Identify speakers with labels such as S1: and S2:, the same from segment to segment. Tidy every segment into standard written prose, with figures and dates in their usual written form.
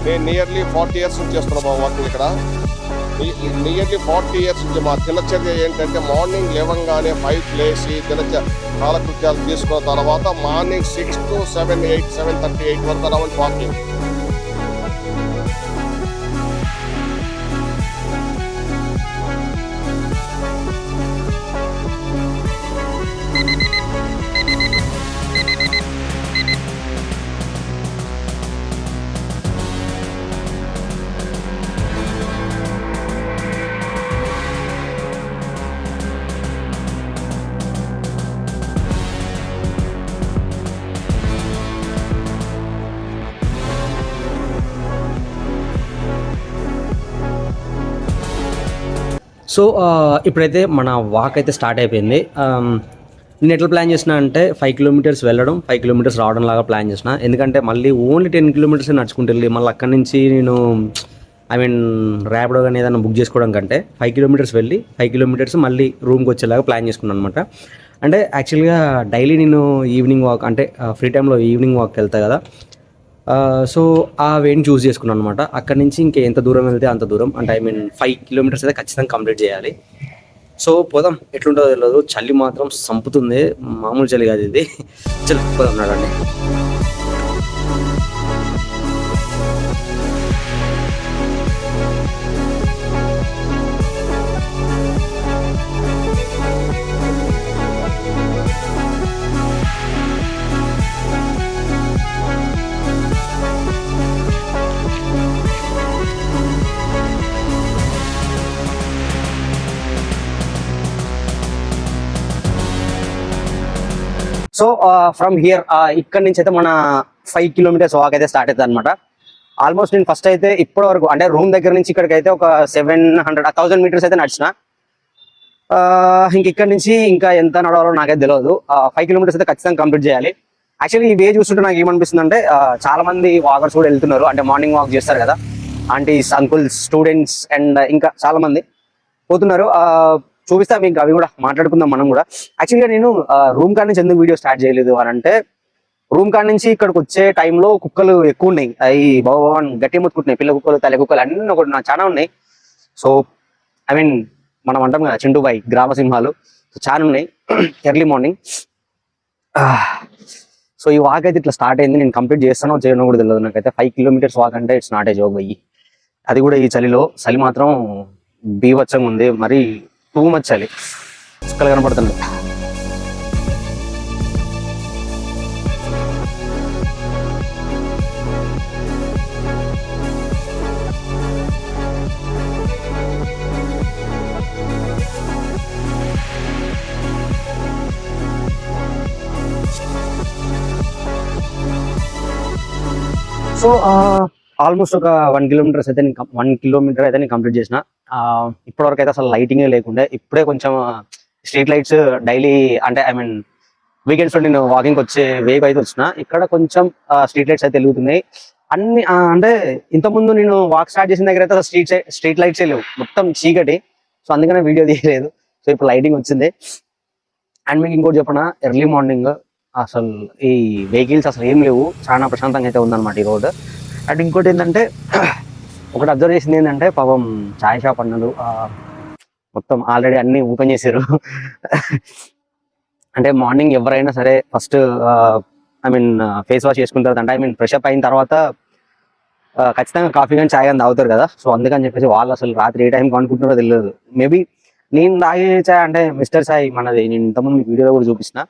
S1: నేను nearly 40 years నుంచి చేస్తున్నా మా వాకింగ్ ఇక్కడ. నియర్లీ 40 years నుంచి మా దినచర్య ఏంటంటే మార్నింగ్ లేవంగానే 5 లేసి కాలకృత్యాలు తీసుకున్న తర్వాత మార్నింగ్ 6 to 7, 8, 7:30, 8 వరకు అరౌండ్ వాకింగ్.
S2: సో ఇప్పుడైతే మన వాక్ అయితే స్టార్ట్ అయిపోయింది. నేను ఎట్లా ప్లాన్ చేసిన అంటే 5 kilometers వెళ్ళడం, 5 kilometers రావడం లాగా ప్లాన్ చేసిన. ఎందుకంటే మళ్ళీ ఓన్లీ 10 kilometers నడుచుకుంటూ వెళ్ళి మళ్ళీ అక్కడి నుంచి నేను ర్యాపిడో కానీ ఏదైనా బుక్ చేసుకోవడం కంటే 5 kilometers వెళ్ళి 5 kilometers మళ్ళీ రూమ్కి వచ్చేలాగా ప్లాన్ చేసుకున్నాను అనమాట. అంటే యాక్చువల్గా డైలీ నేను ఈవినింగ్ వాక్ అంటే ఫ్రీ టైంలో ఈవినింగ్ వాక్కి వెళ్తా కదా. సో ఆ వేని చూస్ చేసుకున్నాను అనమాట. అక్కడి నుంచి ఇంకా ఎంత దూరం వెళ్తే అంత దూరం అంటే 5 kilometers అయితే ఖచ్చితంగా కంప్లీట్ చేయాలి. సో పోదాం, ఎట్లుంటుందో తెలియదు. చలి మాత్రం సంపుతుంది, మామూలు చలి కాదు ఇది. చలి పోదాం నడండి. సో ఫ్రమ్ హియర్ ఇక్కడ నుంచి అయితే మన 5 kilometers వాక్ అయితే స్టార్ట్ అవుతుంది అనమాట. ఆల్మోస్ట్ నేను ఫస్ట్ అయితే ఇప్పటి వరకు అంటే రూమ్ దగ్గర నుంచి ఇక్కడికి అయితే ఒక 1000 meters అయితే నడిచిన. ఇక్కడ నుంచి ఇంకా ఎంత నడవాలో నాకైతే తెలియదు. 5 kilometers అయితే ఖచ్చితంగా కంప్లీట్ చేయాలి. యాక్చువల్లీ ఈ వే చూస్తుంటే నాకు ఏమనిపిస్తుంది అంటే చాలా మంది వాకర్స్ కూడా వెళ్తున్నారు, అంటే మార్నింగ్ వాక్ చేస్తారు కదా, ఆంటీస్, అంకుల్స్, స్టూడెంట్స్ అండ్ ఇంకా చాలా మంది పోతున్నారు. చూపిస్తాం ఇంకా అవి కూడా మాట్లాడుకుందాం మనం కూడా. యాక్చువల్గా నేను రూమ్ కాడ నుంచి ఎందుకు వీడియో స్టార్ట్ చేయలేదు అని అంటే, రూమ్ కాడ నుంచి ఇక్కడికి వచ్చే టైంలో కుక్కలు ఎక్కువ ఉన్నాయి. అవి భగవాన్ గట్టి ముట్టుకుంటున్నాయి, పిల్ల కుక్కలు, తల్లి కుక్కలు అన్నీ ఒకటి నాకు చాలా ఉన్నాయి. సో మనం అంటాం కదా చింటూబాయి గ్రామ సింహాలు, చాలా ఉన్నాయి ఎర్లీ మార్నింగ్. సో ఈ వాక్ అయితే ఇట్లా స్టార్ట్ అయింది. నేను కంప్లీట్ చేస్తానో చేయడం కూడా తెలియదు నాకైతే. 5 kilometers వాక్ అంటే ఇట్స్ నాట్ ఏ జోక్ బయ్యి. అది కూడా ఈ చలిలో. చలి మాత్రం బీభత్సంగా ఉంది, మరి టూ మచ్ చలి, చుక్కలు కనపడుతుంది. సో ఆల్మోస్ట్ ఒక 1 kilometer అయితే 1 kilometer అయితే నేను కంప్లీట్ చేసిన. ఇప్పటివరకు అయితే అసలు లైటింగే లేకుండే. ఇప్పుడే కొంచెం స్ట్రీట్ లైట్స్ డైలీ అంటే వీకెండ్స్ లో నేను వాకింగ్ వచ్చే వేవ్ అయితే వచ్చిన. ఇక్కడ కొంచెం స్ట్రీట్ లైట్స్ అయితే వెలుగుతున్నాయి అన్ని. అంటే ఇంతకుముందు నేను వాక్ స్టార్ట్ చేసిన దగ్గర అయితే స్ట్రీట్ లైట్స్ లేవు, మొత్తం చీకటి. సో అందుకనే వీడియో తీయలేదు. సో ఇప్పుడు లైటింగ్ వచ్చింది. అండ్ మీకు ఇంకోటి చెప్పనా, ఎర్లీ మార్నింగ్ అసలు ఈ వెహికల్స్ అసలు ఏం లేవు, చాలా ప్రశాంతంగా అయితే ఉందన్నమాట ఈ రోడ్. అండ్ ఇంకోటి ఏంటంటే, ఒకటి అబ్జర్వ్ చేసింది ఏంటంటే, పాపం చాయ్ షాప్ అన్నలు మొత్తం ఆల్రెడీ అన్ని ఓపెన్ చేశారు. అంటే మార్నింగ్ ఎవరైనా సరే ఫస్ట్ ఫేస్ వాష్ చేసుకున్న తర్వాత అంటే ఫ్రెష్ అప్ అయిన తర్వాత ఖచ్చితంగా కాఫీ కానీ చాయ్ కానీ తాగుతారు కదా. సో అందుకని చెప్పేసి వాళ్ళు అసలు రాత్రి ఏ టైంకి అనుకుంటున్నారో తెలియదు. మేబీ నేను తాగే చాయ్ అంటే మిస్టర్ చాయ్ మనది, నేను ఇంతకుముందు మీకు వీడియోలో కూడా చూపిస్తున్నా.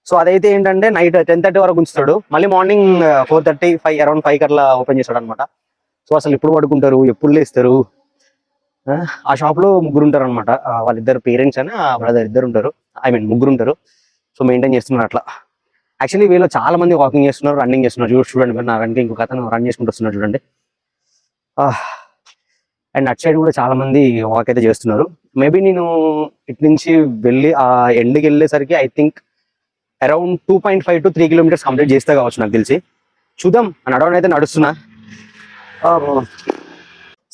S2: సో అదైతే ఏంటంటే నైట్ 10:30 వరకు ఉంచుతాడు, మళ్ళీ మార్నింగ్ 4:30, 5 అరౌండ్ 5 అట్లా ఓపెన్ చేస్తాడు అనమాట. సో అసలు ఎప్పుడు పడుకుంటారు, ఎప్పుడు లేస్తారు. ఆ షాప్ లో ముగ్గురు ఉంటారు అనమాట, వాళ్ళిద్దరు పేరెంట్స్ అని బ్రదర్ ఇద్దరు ఉంటారు, ముగ్గురు ఉంటారు. సో మెయింటైన్ చేస్తున్నారు అట్లా. యాక్చువల్లీ వీళ్ళు చాలా మంది వాకింగ్ చేస్తున్నారు, రన్నింగ్ చేస్తున్నారు. చూడండి మీరు, నాకంటే ఇంకొక అతను రన్ చేసుకుంటూ వస్తున్నారు చూడండి. అండ్ అటు సైడ్ కూడా చాలా మంది వాక్ అయితే చేస్తున్నారు. మేబీ నేను ఇటు నుంచి వెళ్ళి ఆ ఎండ్కి వెళ్ళేసరికి I think around 2.5 to 3 kilometers complete చేస్తే కావచ్చు నాకు తెలిసి. చూద్దాం, నడవడం అయితే నడుస్తున్నా.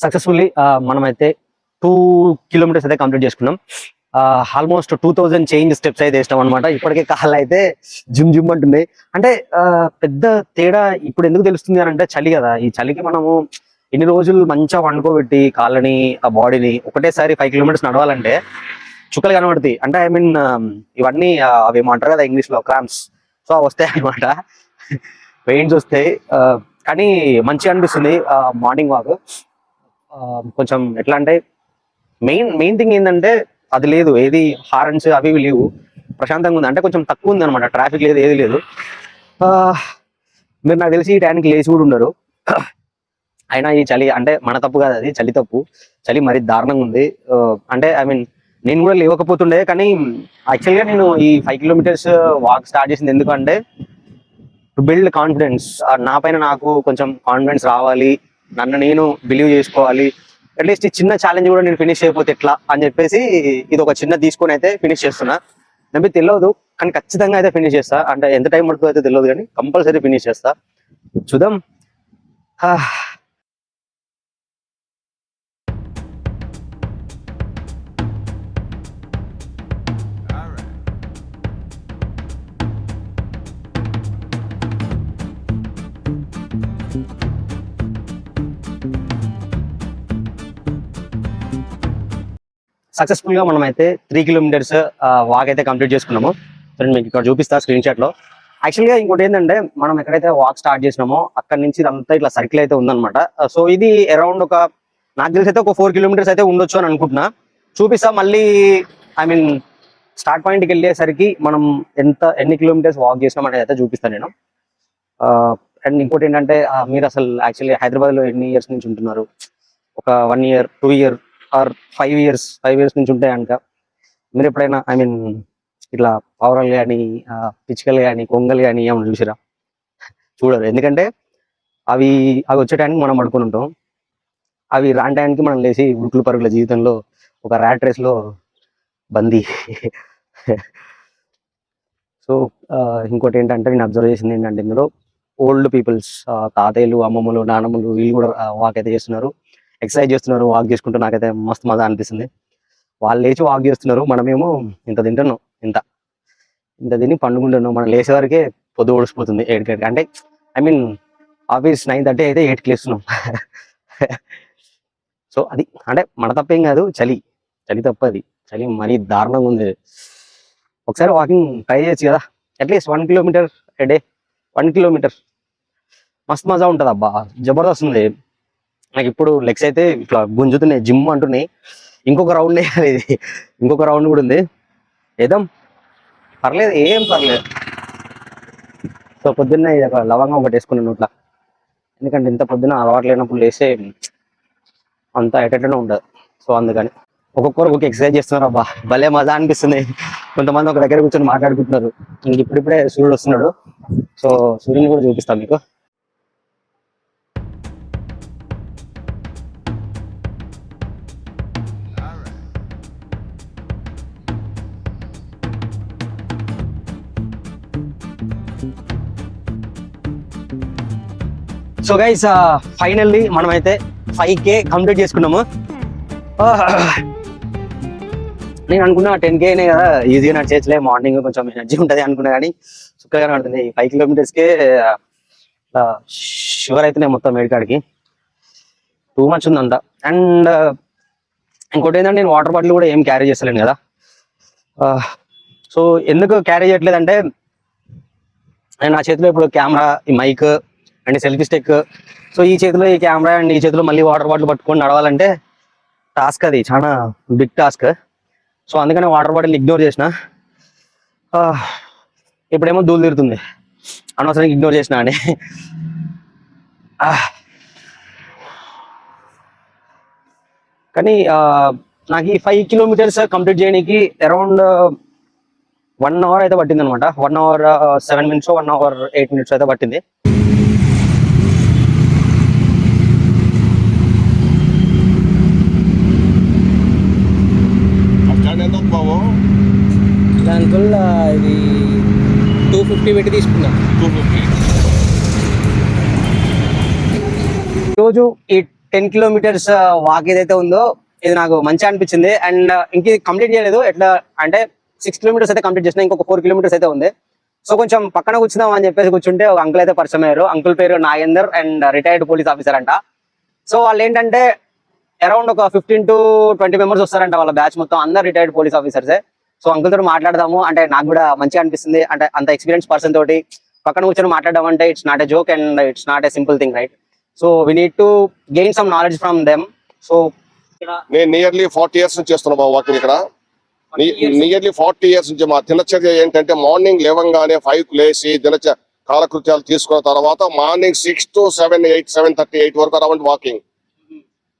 S2: సక్సెస్ఫుల్లీ మనమైతే 2 kilometers అయితే కంప్లీట్ చేసుకున్నాం. ఆల్మోస్ట్ 2000 చేంజ్ స్టెప్స్ అయితే వేసినాం అనమాట. ఇప్పటికే కాళ్ళు అయితే జిమ్ జిమ్ అంటుంది. అంటే పెద్ద తేడా ఇప్పుడు ఎందుకు తెలుస్తుంది అని అంటే, చలి కదా. ఈ చలికి మనము ఇన్ని రోజులు మంచిగా వండుకోబెట్టి కాళ్ళని ఆ బాడీని ఒకటేసారి 5 కిలోమీటర్స్ నడవాలంటే చుక్కలు కనబడతాయి. అంటే ఐ మీన్ ఇవన్నీ అవి ఏమంటారు కదా ఇంగ్లీష్ లో క్రాంప్స్, సో అవి వస్తాయి అనమాట, పెయిన్స్ వస్తాయి. కానీ మంచిగా అనిపిస్తుంది మార్నింగ్ వాక్. కొంచెం ఎట్లా అంటే మెయిన్ థింగ్ ఏంటంటే అది లేదు, ఏది హారన్స్ అవి ఇవి లేవు, ప్రశాంతంగా ఉంది. అంటే కొంచెం తక్కువ ఉంది అనమాట, ట్రాఫిక్ లేదు, ఏది లేదు. మీరు నాకు తెలిసి ఈ టైంకి లేచి కూడా ఉన్నారు. అయినా ఈ చలి అంటే మన తప్పు కాదు, అది చలి తప్పు. చలి మరీ దారుణంగా ఉంది. అంటే ఐ మీన్ నేను కూడా లేవకపోతుండే, కానీ యాక్చువల్గా నేను ఈ 5 కిలోమీటర్స్ వాక్ స్టార్ట్ చేసింది ఎందుకంటే టు బిల్డ్ కాన్ఫిడెన్స్. నా పైన నాకు కొంచెం కాన్ఫిడెన్స్ రావాలి, నన్ను నేను బిలీవ్ చేసుకోవాలి. అట్లీస్ట్ ఈ చిన్న ఛాలెంజ్ కూడా నేను ఫినిష్ అయిపోతే ఎట్లా అని చెప్పేసి ఇది ఒక చిన్న తీసుకొని అయితే ఫినిష్ చేస్తున్నా. నాకు తెలియదు కానీ ఖచ్చితంగా అయితే ఫినిష్ చేస్తా. అంటే ఎంత టైం పడుతుందో అయితే తెలియదు కానీ కంపల్సరీ ఫినిష్ చేస్తా. చూద్దాం. సక్సెస్ఫుల్ గా మనం అయితే 3 కిలోమీటర్స్ వాక్ అయితే కంప్లీట్ చేసుకున్నాము. నేను మీకు ఇక్కడ చూపిస్తా స్క్రీన్ షాట్ లో. యాక్చువల్ గా ఇంకోటి ఏంటంటే మనం ఎక్కడైతే వాక్ స్టార్ట్ చేసినామో అక్కడ నుంచి ఇదంతా ఇట్లా సర్కిల్ అయితే ఉందన్నమాట. సో ఇది అరౌండ్ నాకు తెలిసి అయితే ఒక 4 కిలోమీటర్స్ అయితే ఉండొచ్చు అని అనుకుంటున్నా. చూపిస్తా మళ్ళీ. ఐ మీన్ స్టార్ట్ పాయింట్కి వెళ్ళేసరికి మనం ఎన్ని కిలోమీటర్స్ వాక్ చేసినాం అనేది అయితే చూపిస్తాను నేను. అండ్ ఇంకోటి ఏంటంటే మీరు అసలు యాక్చువల్లీ హైదరాబాద్ లో ఎన్ని ఇయర్స్ నుంచి ఉంటున్నారు? ఒక 1 ఇయర్, 2 ఇయర్ ఆర్ 5 ఇయర్స్ నుంచి ఉంటే కనుక మీరు ఎప్పుడైనా ఐ మీన్ ఇట్లా పావురాలు కానీ పిచ్చుకలు కానీ కొంగలు కానీ ఏమైనా చూసిరా? చూడరు. ఎందుకంటే అవి వచ్చే టైంకి మనం పడుకొని ఉంటాం, అవి రాని టైంకి మనం లేచి ఉరుకులు పరుగుల జీవితంలో ఒక ర్యాట్ రేస్ లో బందీ. సో ఇంకోటి ఏంటంటే నేను అబ్జర్వ్ చేసింది ఏంటంటే ఇందులో ఓల్డ్ పీపుల్స్, తాతయ్యలు, అమ్మమ్మలు, నాన్నమ్మలు వీళ్ళు కూడా వాక్ అయితే చేస్తున్నారు, ఎక్సర్సైజ్ చేస్తున్నారు. వాక్ చేసుకుంటూ నాకైతే మస్తు మజా అనిపిస్తుంది. వాళ్ళు లేచి వాక్ చేస్తున్నారు, మనమేమో ఇంత తింటున్నాం, ఇంత తిని పండుకుంటున్నాం. మనం లేచే వరకే పొద్దు ఓడిసిపోతుంది 8 అంటే ఐ మీన్ ఆఫీస్ 9:30 అయితే 8కి లేస్తున్నాం. సో అది అంటే మన తప్పేం కాదు, చలి తప్పది. చలి మరీ దారుణంగా ఉంది. ఒకసారి వాకింగ్ ట్రై చేయొచ్చు కదా, అట్లీస్ట్ 1 కిలోమీటర్ ఏ డే. 1 కిలోమీటర్ మస్తు మజా ఉంటుంది అబ్బా, జబర్దస్త్ ఉంది. నాకు ఇప్పుడు లెగ్స్ అయితే ఇట్లా గుంజుతున్నాయి, జిమ్ అంటున్నాయి. ఇంకొక రౌండ్ వేయాలి, ఇంకొక రౌండ్ కూడా ఉంది, ఏదో పర్లేదు, ఏం పర్లేదు. సో పొద్దున్న ఒక లవంగం ఒకటి వేసుకున్నాను ఇట్లా, ఎందుకంటే ఇంత పొద్దున్న అలవాటు లేనప్పుడు లేస్తే అంతా ఎటెటనే ఉండదు. సో అందుకని ఒక్కొక్కరు ఒక్కొక్క ఎక్సర్సైజ్ చేస్తున్నారు. అబ్బా భలే మజా అనిపిస్తుంది. కొంతమంది ఒక దగ్గర కూర్చొని మాట్లాడుకుంటున్నారు. ఇంక ఇప్పుడిప్పుడే సూర్యుడు వస్తున్నాడు, సో సూర్యుని కూడా చూపిస్తాను మీకు. సో గైస్ ఫైనల్లీ మనమైతే 5K కంప్లీట్ చేసుకున్నాము. నేను అనుకున్నా 10K కదా ఈజీగా నడిచేయచ్చులే, మార్నింగ్ కొంచెం ఎనర్జీ ఉంటుంది అనుకున్నా, కానీ సుఖంగా నడుతుంది. 5 కిలోమీటర్స్కే షుగర్ అయితేనే మొత్తం ఏడికాడికి టూ మచ్ ఉందంట. అండ్ ఇంకోటి ఏంటంటే నేను వాటర్ బాటిల్ కూడా ఏం క్యారీ చేస్తలేను కదా. సో ఎందుకు క్యారీ చేయట్లేదంటే నేను నా చేతిలో ఇప్పుడు కెమెరా, ఈ mic and selfie stick, so ఈ చేతిలో ఈ కెమెరా అండ్ ఈ చేతిలో మళ్ళీ వాటర్ బాటిల్ పట్టుకొని నడవాలంటే టాస్క్, అది చాలా బిగ్ టాస్క్. సో అందుకని వాటర్ బాటిల్ ఇగ్నోర్ చేసిన. ఇప్పుడేమో దూలు తీరుతుంది, అనవసరంగా ఇగ్నోర్ చేసిన అని. కానీ నాకు ఈ 5 కిలోమీటర్స్ కంప్లీట్ చేయడానికి అరౌండ్ 1 అవర్ అయితే పట్టింది అనమాట. 1 అవర్ 7 మినిట్స్, 1 అవర్ 8 మినిట్స్ అయితే పట్టింది. దానివల్ల ఇది 250 పెట్టి తీసుకున్నాం. 250. ఈరోజు ఈ 10 కిలోమీటర్స్ వాక్ ఏదైతే ఉందో ఇది నాకు మంచిగా అనిపించింది. అండ్ ఇంక కంప్లీట్ చేయలేదు, ఎట్లా అంటే 6 కిలోమీటర్స్ అయితే కంప్లీట్ చేసిన, ఇంకొక 4 కిలోమీటర్స్ అయితే ఉంది. సో కొంచెం పక్కన కూర్చుందాం అని చెప్పేసి కూర్చుంటే ఒక అంకుల్ అయితే పరిచయం అయ్యారు. అంకుల్ పేరు Nagender and retired police officer అంట. సో వాళ్ళు ఏంటంటే అరౌండ్ ఒక 15 to 20 మెంబర్స్ వస్తారంట వాళ్ళ బ్యాచ్ మొత్తం, అందరు రిటైర్డ్ పోలీస్ ఆఫీసర్సే. సో అంకుల్ తోటి మాట్లాడదాము అంటే నాకు కూడా మంచిగా అనిపిస్తుంది, అంటే అంత ఎక్స్పీరియన్స్ పర్సన్ తోటి పక్కన కూర్చొని మాట్లాడడం అంటే it's not a joke and it's not a simple thing, right? So we need to gain some knowledge from them. So
S1: నేను నియర్లీ 40 years నుంచి చేస్తున్నా బాబు వాకింగ్ ఇక్కడ. నియర్లీ 40 years నుంచి మా దినచర్య ఏంటంటే మార్నింగ్ లేవంగానే 5 లేసి కాలకృత్యాలు తీసుకున్న తర్వాత మార్నింగ్ 6 to 7, 8, 7:30, 8 వరకు అరౌండ్ వాకింగ్.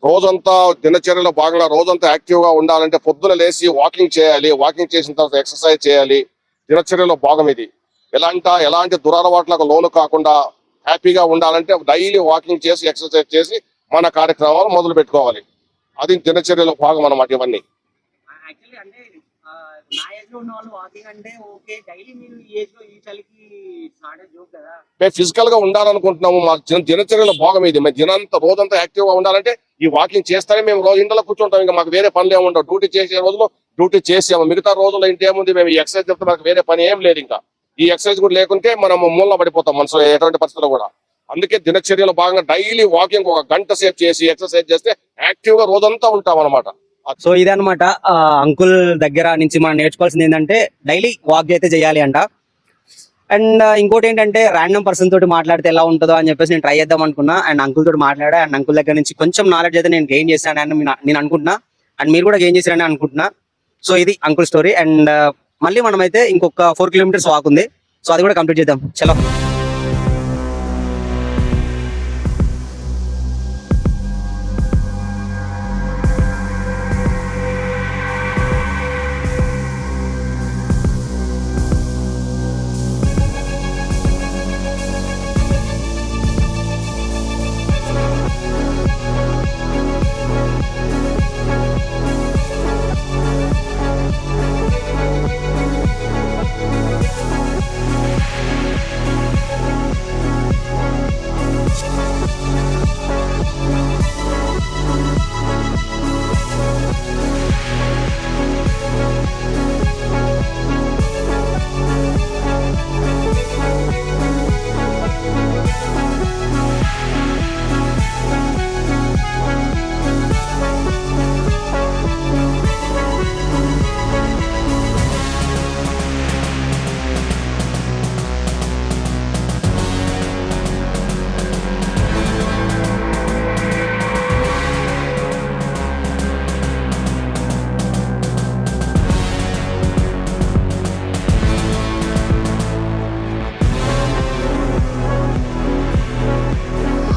S1: రోజంతా దినచర్యలో భాగంగా రోజంతా యాక్టివ్ గా ఉండాలంటే పొద్దున లేసి వాకింగ్ చేయాలి, వాకింగ్ చేసిన తర్వాత ఎక్సర్సైజ్ చేయాలి. దినచర్యలో భాగం ఇది. ఎలాంటి దురలవాట్లకు లోను కాకుండా హ్యాపీగా ఉండాలంటే డైలీ వాకింగ్ చేసి ఎక్సర్సైజ్ చేసి మన కార్యక్రమాలు మొదలు పెట్టుకోవాలి. అది దినచర్యలో భాగం అన్నమాట ఇవన్నీ. మేము ఫిజికల్ గా ఉండాలనుకుంటున్నాము, మా దినచర్యలో భాగం ఇది. మేము రోజంతా యాక్టివ్ గా ఉండాలంటే ఈ వాకింగ్ చేస్తేనే మేము రోజు ఇంట్లో కూర్చుంటాం. ఇంకా మాకు వేరే పనులు ఏమి ఉండవు. డ్యూటీ చేసే రోజులు డ్యూటీ చేసాము, మిగతా రోజుల్లో ఇంటి ఏముంది, మేము ఈ ఎక్సర్సైజ్ చెప్తే మాకు వేరే పని ఏం లేదు. ఇంకా ఈ ఎక్సర్సైజ్ కూడా లేకుంటే మనం మూలన పడిపోతాం మనసులో ఎటువంటి పరిస్థితుల్లో కూడా. అందుకే దినచర్యలో భాగంగా డైలీ వాకింగ్ 1 గంట సేపు చేసి ఎక్సర్సైజ్ చేస్తే యాక్టివ్ గా రోజంతా ఉంటాం అనమాట.
S2: సో ఇదనమాట అంకుల్ దగ్గర నుంచి మనం నేర్చుకోవాల్సింది ఏంటంటే డైలీ వాక్ అయితే చేయాలి అంట. అండ్ ఇంకోటి ఏంటంటే ర్యాండమ్ పర్సన్ తోటి మాట్లాడితే ఎలా ఉంటుందో అని చెప్పేసి నేను ట్రై చేద్దాం అనుకున్నా. అండ్ అంకుల్ తోటి మాట్లాడా, అండ్ అంకుల్ దగ్గర నుంచి కొంచెం నాలెడ్జ్ అయితే నేను గెయిన్ చేశాను అని నేను అనుకుంటున్నా. అండ్ మీరు కూడా గెయిన్ చేశారని అనుకుంటున్నా. సో ఇది అంకుల్ స్టోరీ. అండ్ మళ్ళీ మనమైతే ఇంకొక 4 kilometers వాక్ ఉంది, సో అది కూడా కంప్లీట్ చేద్దాం. చలో.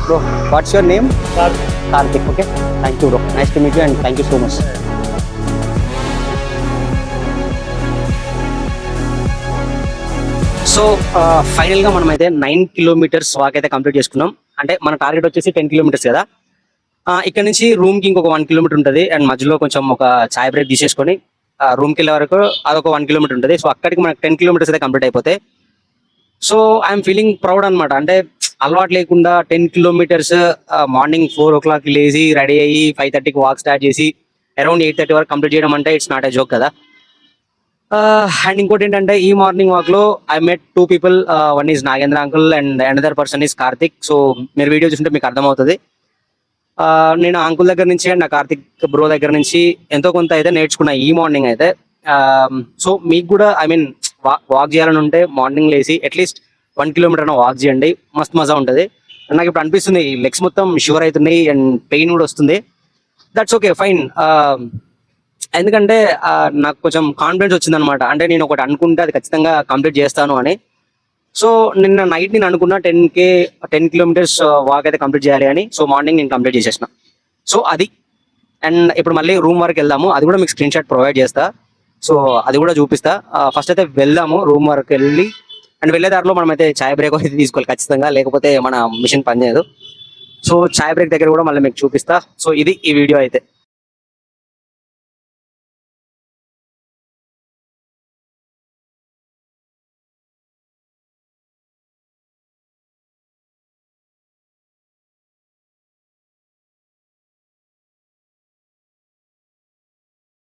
S2: Bro, what's your name? Karthik. Okay. Thank you, bro. Nice to meet you and thank you so much. So final గా మనం అయితే 9 kilometers వాక్ అయితే కంప్లీట్ చేసుకున్నాం. అంటే మన టార్గెట్ వచ్చేసి 10 kilometers కదా. ఇక్కడ నుంచి రూమ్ కి ఇంకొక 1 kilometer ఉంటుంది. అండ్ మధ్యలో కొంచెం ఒక చాయ్ బ్రేక్ తీసేసుకొని రూమ్ కి వెళ్ళే వరకు అదొక 1 kilometer ఉంటుంది. సో అక్కడికి మనకు 10 kilometers అయితే కంప్లీట్ అయిపోతాయి. సో ఐఎమ్ ఫీలింగ్ ప్రౌడ్ అనమాట. అంటే అలవాటు లేకుండా 10 kilometers మార్నింగ్ 4 o'clock లేచి రెడీ అయ్యి 5:30కి వాక్ స్టార్ట్ చేసి అరౌండ్ 8:30 వరకు కంప్లీట్ చేయడం అంటే ఇట్స్ నాట్ ఎ జోక్ కదా. అండ్ ఇంకోటి ఏంటంటే ఈ మార్నింగ్ వాక్ లో I met 2 people. One is Nagendra uncle and another person is Karthik. So మీరు వీడియో చూస్తుంటే మీకు అర్థమవుతుంది. నేను అంకుల్ దగ్గర నుంచి అండ్ నా కార్తిక్ బ్రో దగ్గర నుంచి ఎంతో కొంత అయితే నేర్చుకున్నా ఈ మార్నింగ్ అయితే. సో మీకు కూడా ఐ మీన్ వాక్ చేయాలని ఉంటే మార్నింగ్ లేసి అట్లీస్ట్ 1 kilometer వాక్ చేయండి, మస్తు మజా ఉంటుంది. నాకు ఇప్పుడు అనిపిస్తుంది లెగ్స్ మొత్తం షుగర్ అవుతున్నాయి అండ్ పెయిన్ కూడా వస్తుంది. That's okay, fine. ఎందుకంటే నాకు కొంచెం కాన్ఫిడెన్స్ వచ్చిందనమాట. అంటే నేను ఒకటి అనుకుంటే అది ఖచ్చితంగా కంప్లీట్ చేస్తాను అని. సో నిన్న నైట్ నేను అనుకున్నా 10 kilometers వాక్ అయితే కంప్లీట్ చేయాలి అని. సో మార్నింగ్ నేను కంప్లీట్ చేసేసిన. సో అది. అండ్ ఇప్పుడు మళ్ళీ రూమ్ వరకు వెళ్దాము, అది కూడా మీకు స్క్రీన్ షాట్ ప్రొవైడ్ చేస్తా. సో అది కూడా చూపిస్తా. ఫస్ట్ అయితే వెళ్దాము రూమ్ వరకు వెళ్ళి. అండ్ వెళ్ళే దారిలో మనం అయితే చాయ్ బ్రేక్ అయితే తీసుకోవాలి ఖచ్చితంగా, లేకపోతే మన మిషన్ పనిచేయదు. సో చాయ్ బ్రేక్ దగ్గర కూడా మళ్ళీ మీకు చూపిస్తా. సో ఇది ఈ వీడియో అయితే.